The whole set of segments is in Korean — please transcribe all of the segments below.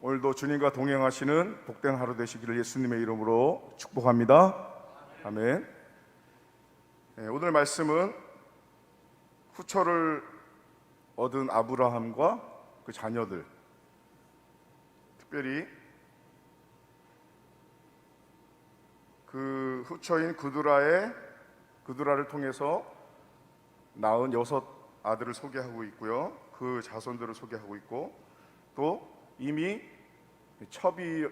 오늘도 주님과 동행하시는 복된 하루 되시기를 예수님의 이름으로 축복합니다. 아멘. 오늘 말씀은 후처를 얻은 아브라함과 그 자녀들, 특별히 그 후처인 그두라를 통해서 낳은 6 아들을 소개하고 있고요. 그 자손들을 소개하고 있고, 또 이미 첩이인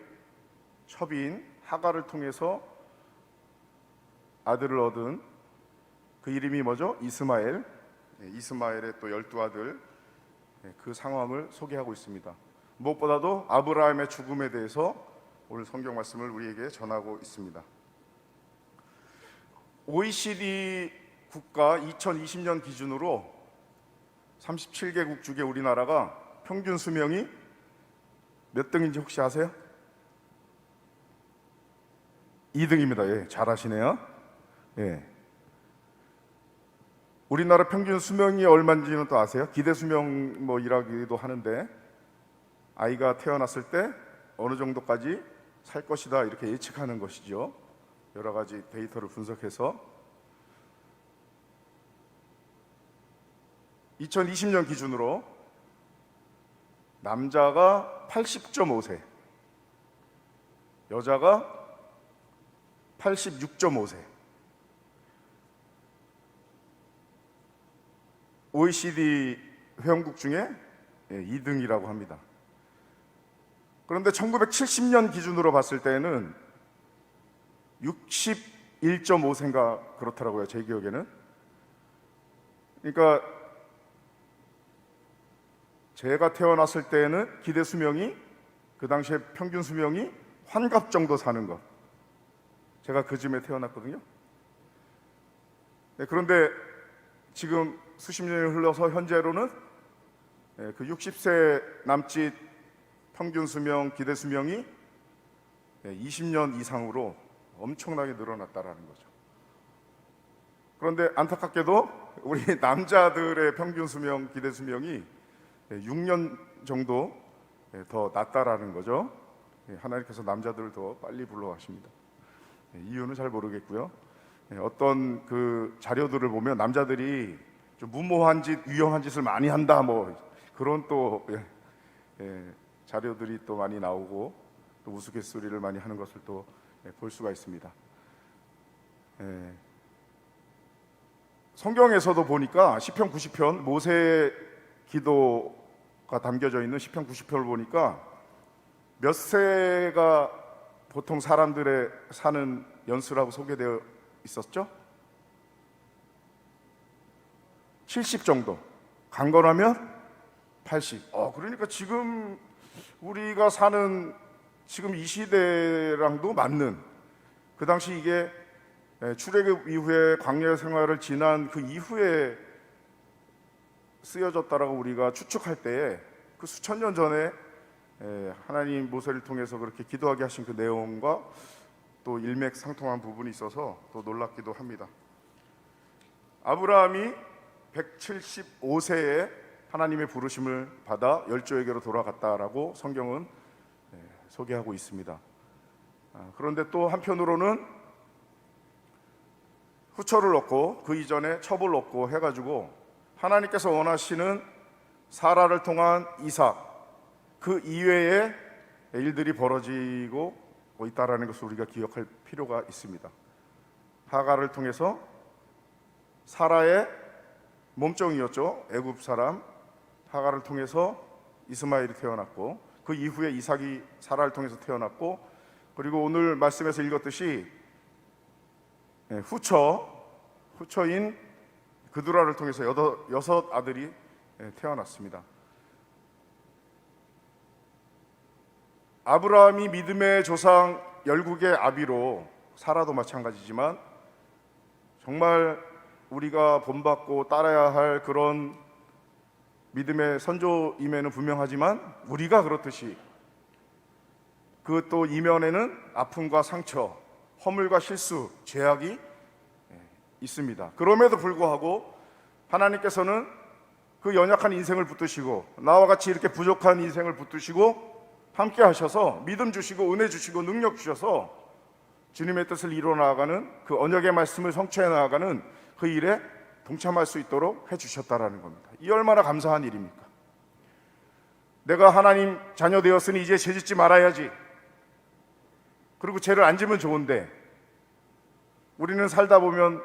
하갈을 통해서 아들을 얻은 그 이름이 뭐죠? 이스마엘. 이스마엘의 또 12아들, 그 상황을 소개하고 있습니다. 무엇보다도 아브라함의 죽음에 대해서 오늘 성경 말씀을 우리에게 전하고 있습니다. OECD 국가 2020년 기준으로 37개국 중에 우리나라가 평균 수명이 몇 등인지 혹시 아세요? 2등입니다. 예, 잘하시네요. 예. 우리나라 평균 수명이 얼마인지는 또 아세요? 기대 수명 이라기도 하는데, 아이가 태어났을 때 어느 정도까지 살 것이다 이렇게 예측하는 것이죠. 여러 가지 데이터를 분석해서 2020년 기준으로 남자가 80.5세, 여자가 86.5세. OECD 회원국 중에 2등이라고 합니다. 그런데 1970년 기준으로 봤을 때는 61.5세인가 그렇더라고요, 제 기억에는. 그러니까 제가 태어났을 때는 기대 수명이, 그 당시에 평균 수명이 환갑 정도 사는 것. 제가 그 즈음에 태어났거든요. 그런데 지금 수십 년이 흘러서 현재로는 그 60세 남짓 평균 수명, 기대 수명이 20년 이상으로 엄청나게 늘어났다라는 거죠. 그런데 안타깝게도 우리 남자들의 평균 수명, 기대 수명이 6년 정도 더 낮다라는 거죠. 하나님께서 남자들을 더 빨리 불러가십니다. 이유는 잘 모르겠고요. 어떤 그 자료들을 보면 남자들이 좀 무모한 짓, 위험한 짓을 많이 한다, 그런 또 자료들이 또 많이 나오고, 또 우스갯소리를 많이 하는 것을 또 볼 수가 있습니다. 성경에서도 보니까 시편 90편, 모세의 기도가 담겨져 있는 시편 90편을 보니까 몇 세가 보통 사람들의 사는 연수라고 소개되어 있었죠? 70 정도, 강건하면 80. 그러니까 지금 우리가 사는 지금 이 시대랑도 맞는, 그 당시 이게 출애굽 이후에 광야 생활을 지난 그 이후에 쓰여졌다라고 우리가 추측할 때에, 그 수천 년 전에 하나님 모세를 통해서 그렇게 기도하게 하신 그 내용과 또 일맥상통한 부분이 있어서 또 놀랍기도 합니다. 아브라함이 175세에 하나님의 부르심을 받아 열조에게로 돌아갔다라고 성경은 소개하고 있습니다. 그런데 또 한편으로는 후처를 얻고 그 이전에 첩을 얻고 해가지고 하나님께서 원하시는 사라를 통한 이삭, 그 이외의 일들이 벌어지고 있다라는 것을 우리가 기억할 필요가 있습니다. 하갈을 통해서 사라의 몸종이었죠. 애굽 사람 하갈을 통해서 이스마엘이 태어났고, 그 이후에 이삭이 사라를 통해서 태어났고, 그리고 오늘 말씀에서 읽었듯이 후처인 그두라를 통해서 6 아들이 태어났습니다. 아브라함이 믿음의 조상 열국의 아비로, 사라도 마찬가지지만 정말 우리가 본받고 따라야 할 그런 믿음의 선조임에는 분명하지만, 우리가 그렇듯이 그 또 이면에는 아픔과 상처, 허물과 실수, 죄악이 있습니다. 그럼에도 불구하고 하나님께서는 그 연약한 인생을 붙드시고, 나와 같이 이렇게 부족한 인생을 붙드시고 함께 하셔서 믿음 주시고 은혜 주시고 능력 주셔서 주님의 뜻을 이루어 나아가는 그 언약의 말씀을 성취해 나아가는 그 일에 동참할 수 있도록 해주셨다라는 겁니다. 이 얼마나 감사한 일입니까? 내가 하나님 자녀 되었으니 이제 죄 짓지 말아야지. 그리고 죄를 안 지면 좋은데 우리는 살다 보면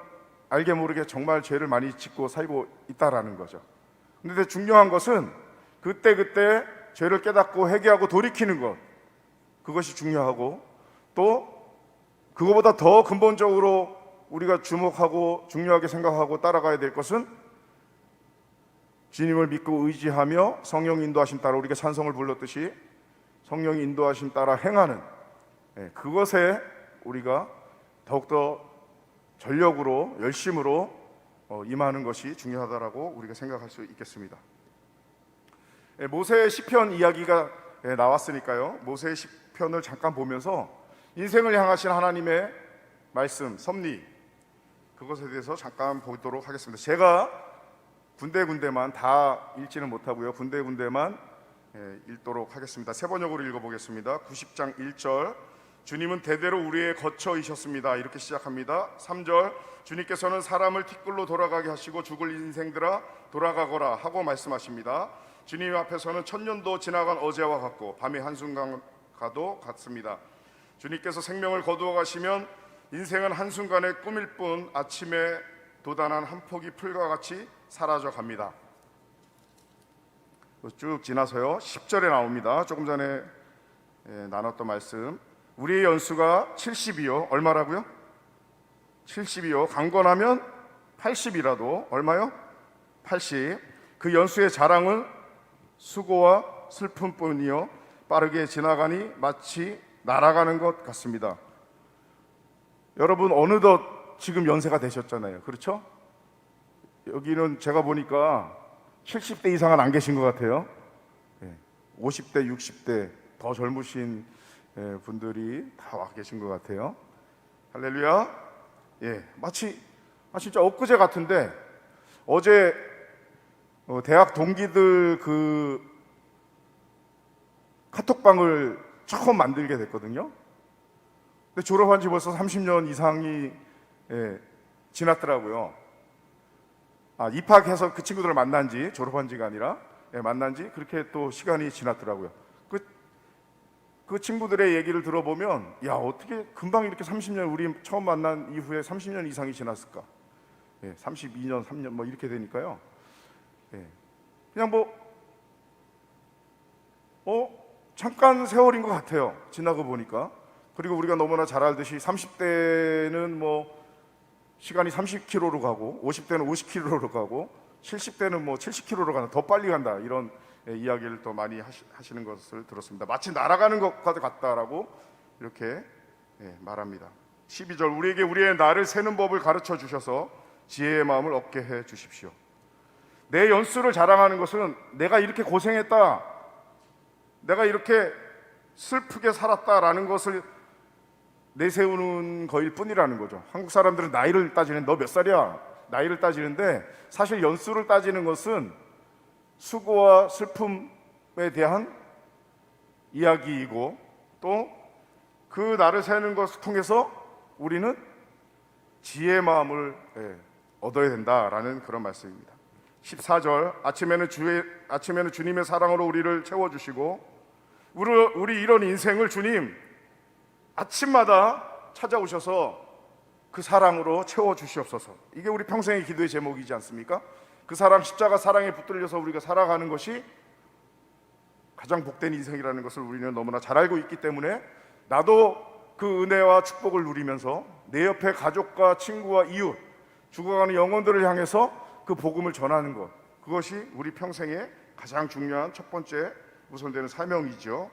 알게 모르게 정말 죄를 많이 짓고 살고 있다라는 거죠. 그런데 중요한 것은 그때그때 죄를 깨닫고 회개하고 돌이키는 것, 그것이 중요하고, 또 그거보다 더 근본적으로 우리가 주목하고 중요하게 생각하고 따라가야 될 것은 주님을 믿고 의지하며 성령 인도하심 따라, 우리가 찬송을 불렀듯이 성령 인도하심 따라 행하는 그것에 우리가 더욱더 전력으로 열심으로 임하는 것이 중요하다라고 우리가 생각할 수 있겠습니다. 모세의 시편 이야기가 나왔으니까요, 모세의 시편을 잠깐 보면서 인생을 향하신 하나님의 말씀, 섭리, 그것에 대해서 잠깐 보도록 하겠습니다. 제가 군데군데만 다 읽지는 못하고요, 군데군데만 읽도록 하겠습니다. 세 번역으로 읽어보겠습니다. 90장 1절, 주님은 대대로 우리의 거처이셨습니다. 이렇게 시작합니다. 3절, 주님께서는 사람을 티끌로 돌아가게 하시고 죽을 인생들아 돌아가거라 하고 말씀하십니다. 주님 앞에서는 천년도 지나간 어제와 같고 밤의 한순간과도 같습니다. 주님께서 생명을 거두어 가시면 인생은 한순간의 꿈일 뿐 아침에 도단한 한 폭이 풀과 같이 사라져 갑니다. 쭉 지나서요 10절에 나옵니다. 조금 전에 나눴던 말씀, 우리의 연수가 70이요 얼마라고요? 70이요 강건하면 80이라도 얼마요? 80. 그 연수의 자랑은 수고와 슬픔뿐이요 빠르게 지나가니 마치 날아가는 것 같습니다. 여러분 어느덧 지금 연세가 되셨잖아요, 그렇죠? 여기는 제가 보니까 70대 이상은 안 계신 것 같아요. 50대, 60대 더 젊으신 분들이 다 와 계신 것 같아요. 할렐루야. 마치 진짜 엊그제 같은데 어제 대학 동기들 그 카톡방을 처음 만들게 됐거든요. 근데 졸업한 지 벌써 30년 이상이 지났더라고요. 입학해서 그 친구들을 만난 지, 졸업한 지가 아니라 만난 지 그렇게 또 시간이 지났더라고요. 그 친구들의 얘기를 들어보면, 야, 어떻게 금방 이렇게 30년, 우리 처음 만난 이후에 30년 이상이 지났을까? 32년, 3년 뭐 이렇게 되니까요. 그냥 잠깐 세월인 것 같아요, 지나고 보니까. 그리고 우리가 너무나 잘 알듯이 30대는 뭐 시간이 30km로 가고 50대는 50km로 가고 70대는 뭐 70km로 간다, 더 빨리 간다, 이런 이야기를 또 많이 하시는 것을 들었습니다. 마치 날아가는 것 같다라고 이렇게 말합니다. 12절, 우리에게 우리의 날을 세는 법을 가르쳐 주셔서 지혜의 마음을 얻게 해 주십시오. 내 연수를 자랑하는 것은 내가 이렇게 고생했다, 내가 이렇게 슬프게 살았다라는 것을 내세우는 거일 뿐이라는 거죠. 한국 사람들은 나이를 따지는, 너 몇 살이야? 나이를 따지는데 사실 연수를 따지는 것은 수고와 슬픔에 대한 이야기이고, 또 그 날을 세는 것을 통해서 우리는 지혜의 마음을 얻어야 된다라는 그런 말씀입니다. 14절, 아침에는 주님의 사랑으로 우리를 채워주시고, 우리 이런 인생을 주님 아침마다 찾아오셔서 그 사랑으로 채워주시옵소서. 이게 우리 평생의 기도의 제목이지 않습니까? 그 사랑, 십자가 사랑에 붙들려서 우리가 살아가는 것이 가장 복된 인생이라는 것을 우리는 너무나 잘 알고 있기 때문에, 나도 그 은혜와 축복을 누리면서 내 옆에 가족과 친구와 이웃, 죽어가는 영혼들을 향해서 그 복음을 전하는 것, 그것이 우리 평생의 가장 중요한 첫 번째 우선되는 사명이죠.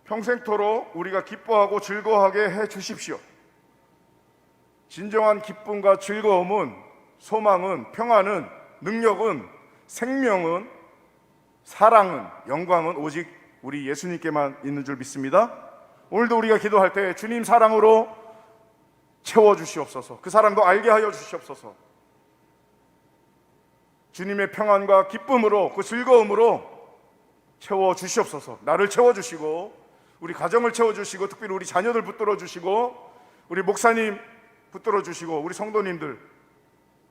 평생토록 우리가 기뻐하고 즐거워하게 해 주십시오. 진정한 기쁨과 즐거움은, 소망은, 평안은, 능력은, 생명은, 사랑은, 영광은 오직 우리 예수님께만 있는 줄 믿습니다. 오늘도 우리가 기도할 때 주님 사랑으로 채워주시옵소서. 그 사랑도 알게 하여 주시옵소서. 주님의 평안과 기쁨으로, 그 즐거움으로 채워 주시옵소서. 나를 채워 주시고 우리 가정을 채워 주시고 특별히 우리 자녀들 붙들어 주시고 우리 목사님 붙들어 주시고 우리 성도님들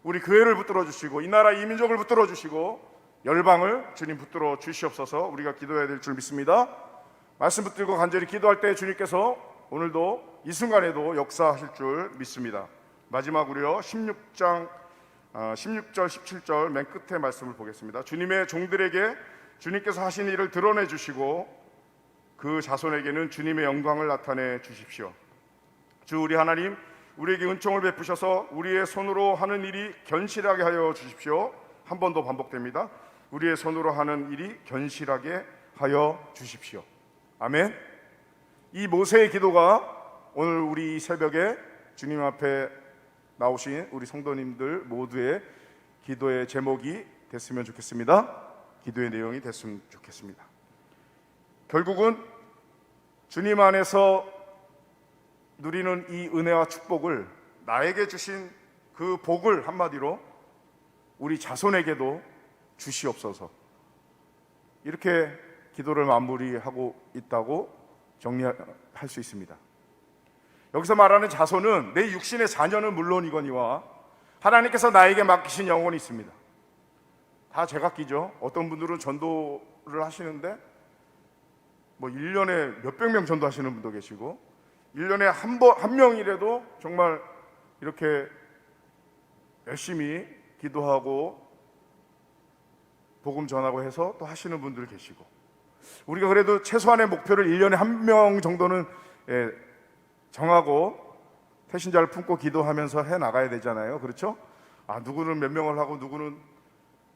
우리 교회를 붙들어 주시고 이 나라 이 민족을 붙들어 주시고 열방을 주님 붙들어 주시옵소서. 우리가 기도해야 될 줄 믿습니다. 말씀 붙들고 간절히 기도할 때 주님께서 오늘도 이 순간에도 역사하실 줄 믿습니다. 마지막으로요 16장 16절 17절 맨 끝에 말씀을 보겠습니다. 주님의 종들에게 주님께서 하신 일을 드러내 주시고 그 자손에게는 주님의 영광을 나타내 주십시오. 주 우리 하나님 우리에게 은총을 베푸셔서 우리의 손으로 하는 일이 견실하게 하여 주십시오. 한 번 더 반복됩니다. 우리의 손으로 하는 일이 견실하게 하여 주십시오. 아멘. 이 모세의 기도가 오늘 우리 이 새벽에 주님 앞에 나오신 우리 성도님들 모두의 기도의 제목이 됐으면 좋겠습니다. 기도의 내용이 됐으면 좋겠습니다. 결국은 주님 안에서 누리는 이 은혜와 축복을 나에게 주신 그 복을 한마디로 우리 자손에게도 주시옵소서. 이렇게 기도를 마무리하고 있다고 정리할 수 있습니다. 여기서 말하는 자손은 내 육신의 자녀는 물론이거니와 하나님께서 나에게 맡기신 영혼이 있습니다. 다 제각기죠. 어떤 분들은 전도를 하시는데 뭐 1년에 몇백 명 전도하시는 분도 계시고 1년에 한 명이라도 정말 이렇게 열심히 기도하고 복음 전하고 해서 또 하시는 분들 계시고 우리가 그래도 최소한의 목표를 1년에 한 명 정도는 정하고 태신자를 품고 기도하면서 해 나가야 되잖아요. 그렇죠? 누구는 몇 명을 하고 누구는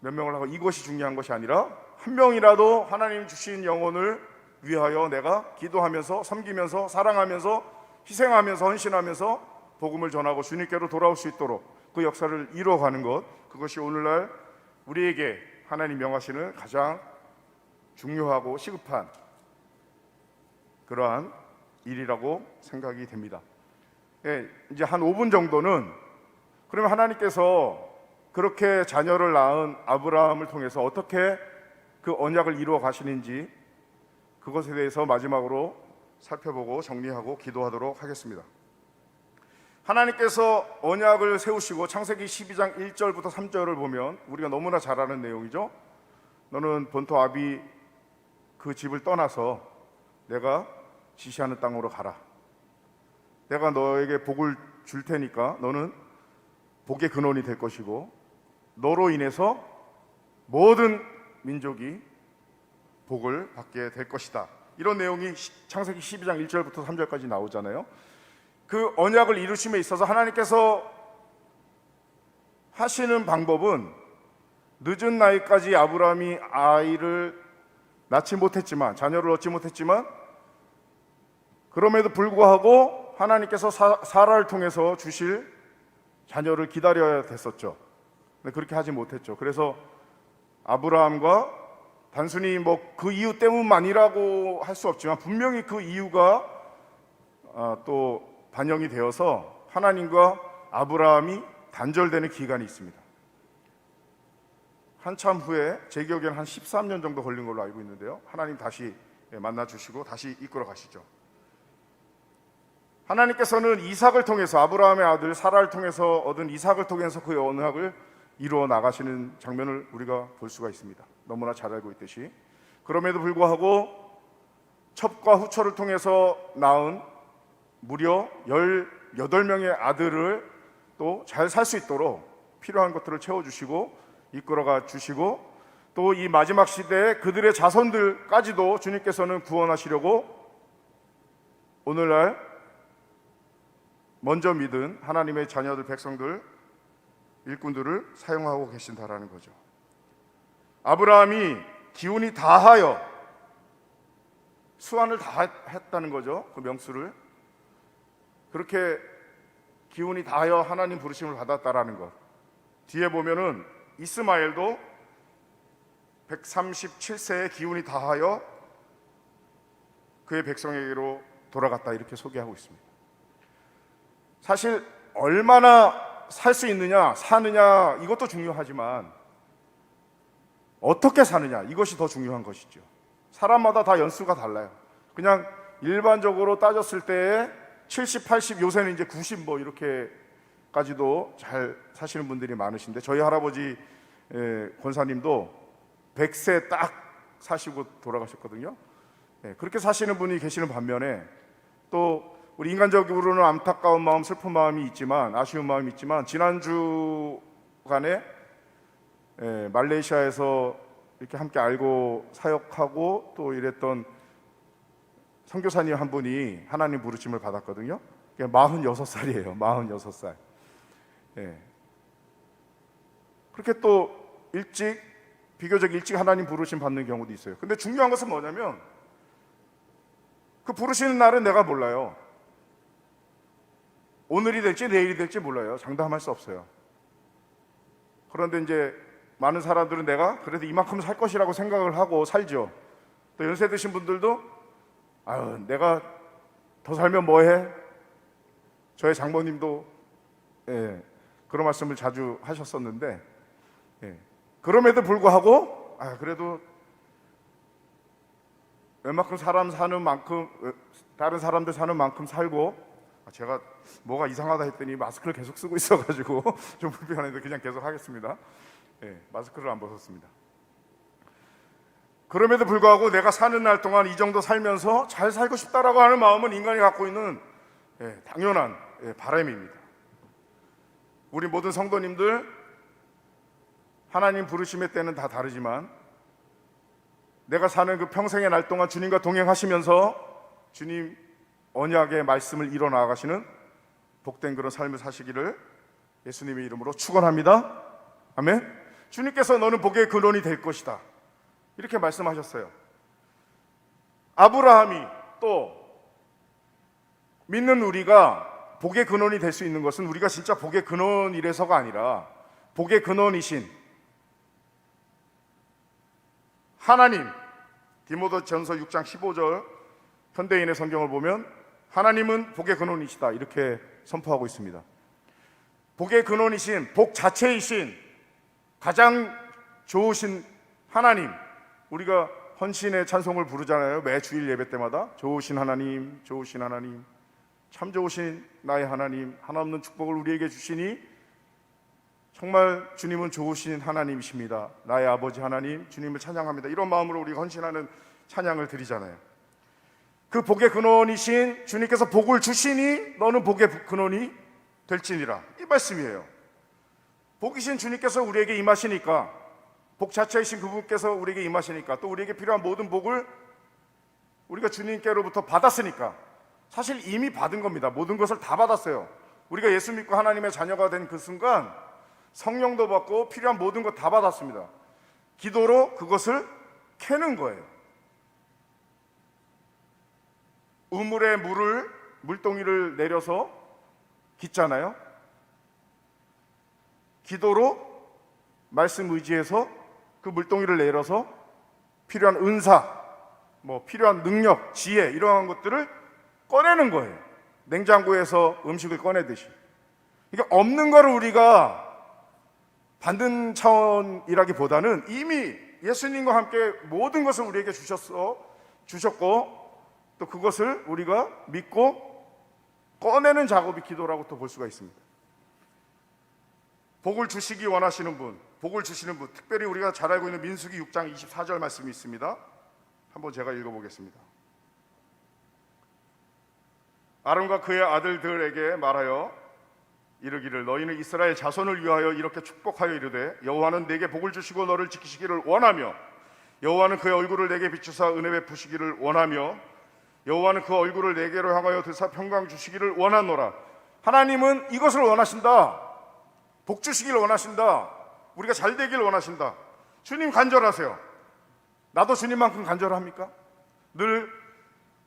몇 명을 하고 이것이 중요한 것이 아니라 한 명이라도 하나님 주신 영혼을 위하여 내가 기도하면서 섬기면서 사랑하면서 희생하면서 헌신하면서 복음을 전하고 주님께로 돌아올 수 있도록 그 역사를 이루어가는 것, 그것이 오늘날 우리에게 하나님 명하시는 가장 중요하고 시급한 그러한 일이라고 생각이 됩니다. 이제 한 5분 정도는 그러면 하나님께서 그렇게 자녀를 낳은 아브라함을 통해서 어떻게 그 언약을 이루어 가시는지 그것에 대해서 마지막으로 살펴보고 정리하고 기도하도록 하겠습니다. 하나님께서 언약을 세우시고 창세기 12장 1절부터 3절을 보면 우리가 너무나 잘 아는 내용이죠. 너는 본토 아비 그 집을 떠나서 내가 지시하는 땅으로 가라. 내가 너에게 복을 줄 테니까 너는 복의 근원이 될 것이고 너로 인해서 모든 민족이 복을 받게 될 것이다. 이런 내용이 창세기 12장 1절부터 3절까지 나오잖아요. 그 언약을 이루심에 있어서 하나님께서 하시는 방법은 늦은 나이까지 아브라함이 아이를 낳지 못했지만 자녀를 얻지 못했지만 그럼에도 불구하고 하나님께서 사라를 통해서 주실 자녀를 기다려야 됐었죠. 근데 그렇게 하지 못했죠. 그래서 아브라함과 단순히 뭐 그 이유 때문만이라고 할 수 없지만 분명히 그 이유가 또 반영이 되어서 하나님과 아브라함이 단절되는 기간이 있습니다. 한참 후에 제 기억에는 한 13년 정도 걸린 걸로 알고 있는데요. 하나님 다시 만나 주시고 다시 이끌어 가시죠. 하나님께서는 이삭을 통해서 아브라함의 아들 사라를 통해서 얻은 이삭을 통해서 그 언약을 이루어 나가시는 장면을 우리가 볼 수가 있습니다. 너무나 잘 알고 있듯이. 그럼에도 불구하고 첩과 후처를 통해서 낳은 무려 18명의 아들을 또 잘 살 수 있도록 필요한 것들을 채워주시고 이끌어가 주시고 또 이 마지막 시대에 그들의 자손들까지도 주님께서는 구원하시려고 오늘날 먼저 믿은 하나님의 자녀들 백성들 일꾼들을 사용하고 계신다라는 거죠. 아브라함이 기운이 다하여 수완을 다했다는 거죠. 그 명수를 그렇게 기운이 다하여 하나님 부르심을 받았다라는 것. 뒤에 보면은 이스마엘도 137세의 기운이 다하여 그의 백성에게로 돌아갔다 이렇게 소개하고 있습니다. 사실 얼마나 살 수 있느냐 사느냐 이것도 중요하지만 어떻게 사느냐 이것이 더 중요한 것이죠. 사람마다 다 연수가 달라요. 그냥 일반적으로 따졌을 때 70, 80, 요새는 이제 90 뭐 이렇게까지도 잘 사시는 분들이 많으신데, 저희 할아버지 권사님도 100세 딱 사시고 돌아가셨거든요. 그렇게 사시는 분이 계시는 반면에, 또 우리 인간적으로는 안타까운 마음, 슬픈 마음이 있지만, 아쉬운 마음이 있지만, 지난주간에 말레이시아에서 이렇게 함께 알고 사역하고 또 이랬던 선교사님 한 분이 하나님 부르심을 받았거든요. 46살이에요. 46살. 그렇게 또 비교적 일찍 하나님 부르심 받는 경우도 있어요. 근데 중요한 것은 뭐냐면, 그 부르시는 날은 내가 몰라요. 오늘이 될지 내일이 될지 몰라요. 장담할 수 없어요. 그런데 이제 많은 사람들은 내가 그래도 이만큼 살 것이라고 생각을 하고 살죠. 또 연세 드신 분들도 내가 더 살면 뭐해? 저의 장모님도 그런 말씀을 자주 하셨었는데, 그럼에도 불구하고 그래도 웬만큼 사람 사는 만큼, 다른 사람들 사는 만큼 살고, 제가 뭐가 이상하다 했더니 마스크를 계속 쓰고 있어가지고 좀 불편한데 그냥 계속 하겠습니다. 마스크를 안 벗었습니다. 그럼에도 불구하고 내가 사는 날 동안 이 정도 살면서 잘 살고 싶다라고 하는 마음은 인간이 갖고 있는 당연한 바람입니다. 우리 모든 성도님들 하나님 부르심의 때는 다 다르지만, 내가 사는 그 평생의 날 동안 주님과 동행하시면서 주님 언약의 말씀을 이뤄 나아가시는 복된 그런 삶을 사시기를 예수님의 이름으로 축원합니다. 아멘. 주님께서 너는 복의 근원이 될 것이다, 이렇게 말씀하셨어요. 아브라함이 또 믿는 우리가 복의 근원이 될 수 있는 것은, 우리가 진짜 복의 근원이라서가 아니라 복의 근원이신 하나님, 디모데전서 6장 15절 현대인의 성경을 보면 하나님은 복의 근원이시다, 이렇게 선포하고 있습니다. 복의 근원이신, 복 자체이신, 가장 좋으신 하나님, 우리가 헌신의 찬송을 부르잖아요. 매 주일 예배 때마다. 좋으신 하나님, 좋으신 하나님, 참 좋으신 나의 하나님, 하나없는 축복을 우리에게 주시니 정말 주님은 좋으신 하나님이십니다. 나의 아버지 하나님, 주님을 찬양합니다. 이런 마음으로 우리가 헌신하는 찬양을 드리잖아요. 그 복의 근원이신 주님께서 복을 주시니 너는 복의 근원이 될지니라, 이 말씀이에요. 복이신 주님께서 우리에게 임하시니까, 복 자체이신 그분께서 우리에게 임하시니까, 또 우리에게 필요한 모든 복을 우리가 주님께로부터 받았으니까, 사실 이미 받은 겁니다. 모든 것을 다 받았어요. 우리가 예수 믿고 하나님의 자녀가 된 그 순간 성령도 받고 필요한 모든 것 다 받았습니다. 기도로 그것을 캐는 거예요. 우물에 물동이를 내려서 깃잖아요. 기도로 말씀 의지해서 그 물동이를 내려서 필요한 은사, 필요한 능력, 지혜, 이러한 것들을 꺼내는 거예요. 냉장고에서 음식을 꺼내듯이. 그러니까 없는 거를 우리가 받는 차원이라기보다는 이미 예수님과 함께 모든 것을 우리에게 주셨고, 또 그것을 우리가 믿고 꺼내는 작업이 기도라고 또 볼 수가 있습니다. 복을 주시기 원하시는 분, 복을 주시는 분, 특별히 우리가 잘 알고 있는 민수기 6장 24절 말씀이 있습니다. 한번 제가 읽어보겠습니다. 아론과 그의 아들들에게 말하여 이르기를, 너희는 이스라엘 자손을 위하여 이렇게 축복하여 이르되, 여호와는 내게 복을 주시고 너를 지키시기를 원하며, 여호와는 그의 얼굴을 내게 비추사 은혜 베푸시기를 원하며, 여호와는 그 얼굴을 내게로 향하여 드사 평강 주시기를 원하노라. 하나님은 이것을 원하신다. 복 주시기를 원하신다. 우리가 잘 되기를 원하신다. 주님 간절하세요. 나도 주님만큼 간절합니까? 늘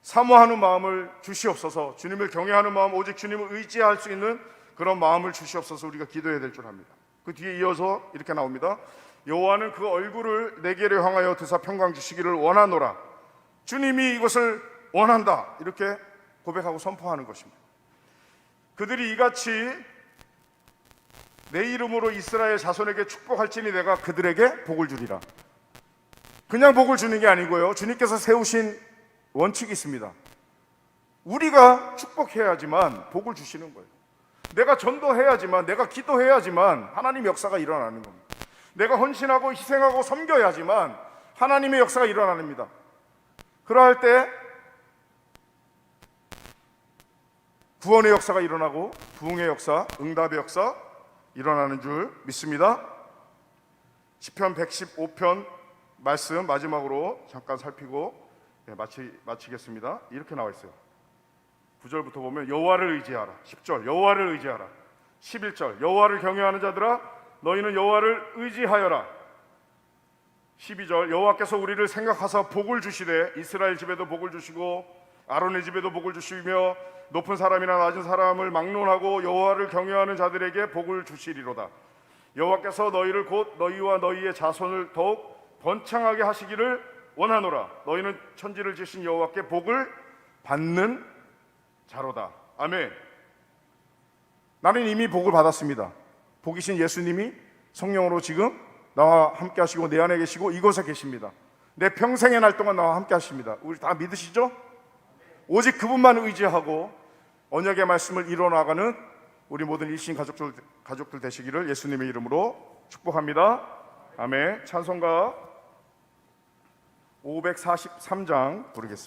사모하는 마음을 주시옵소서. 주님을 경외하는 마음, 오직 주님을 의지할 수 있는 그런 마음을 주시옵소서. 우리가 기도해야 될 줄 압니다. 그 뒤에 이어서 이렇게 나옵니다. 여호와는 그 얼굴을 내게로 향하여 드사 평강 주시기를 원하노라. 주님이 이것을 원한다, 이렇게 고백하고 선포하는 것입니다. 그들이 이같이 내 이름으로 이스라엘 자손에게 축복할지니 내가 그들에게 복을 주리라. 그냥 복을 주는 게 아니고요. 주님께서 세우신 원칙이 있습니다. 우리가 축복해야지만 복을 주시는 거예요. 내가 전도해야지만, 내가 기도해야지만 하나님의 역사가 일어나는 겁니다. 내가 헌신하고 희생하고 섬겨야지만 하나님의 역사가 일어납니다. 그러할 때 구원의 역사가 일어나고 부흥의 역사, 응답의 역사 일어나는 줄 믿습니다. 시편 115편 말씀 마지막으로 잠깐 살피고 마치겠습니다. 이렇게 나와 있어요. 9절부터 보면 여호와를 의지하라. 10절 여호와를 의지하라. 11절 여호와를 경외하는 자들아 너희는 여호와를 의지하여라. 12절 여호와께서 우리를 생각하사 복을 주시되 이스라엘 집에도 복을 주시고 아론의 집에도 복을 주시며 높은 사람이나 낮은 사람을 막론하고 여호와를 경외하는 자들에게 복을 주시리로다. 여호와께서 너희를 곧 너희와 너희의 자손을 더욱 번창하게 하시기를 원하노라. 너희는 천지를 지으신 여호와께 복을 받는 자로다. 아멘. 나는 이미 복을 받았습니다. 복이신 예수님이 성령으로 지금 나와 함께 하시고 내 안에 계시고 이곳에 계십니다. 내 평생의 날 동안 나와 함께 하십니다. 우리 다 믿으시죠? 오직 그분만 의지하고 언약의 말씀을 이뤄나가는 우리 모든 일신 가족들 되시기를 예수님의 이름으로 축복합니다. 아멘. 찬송가 543장 부르겠습니다.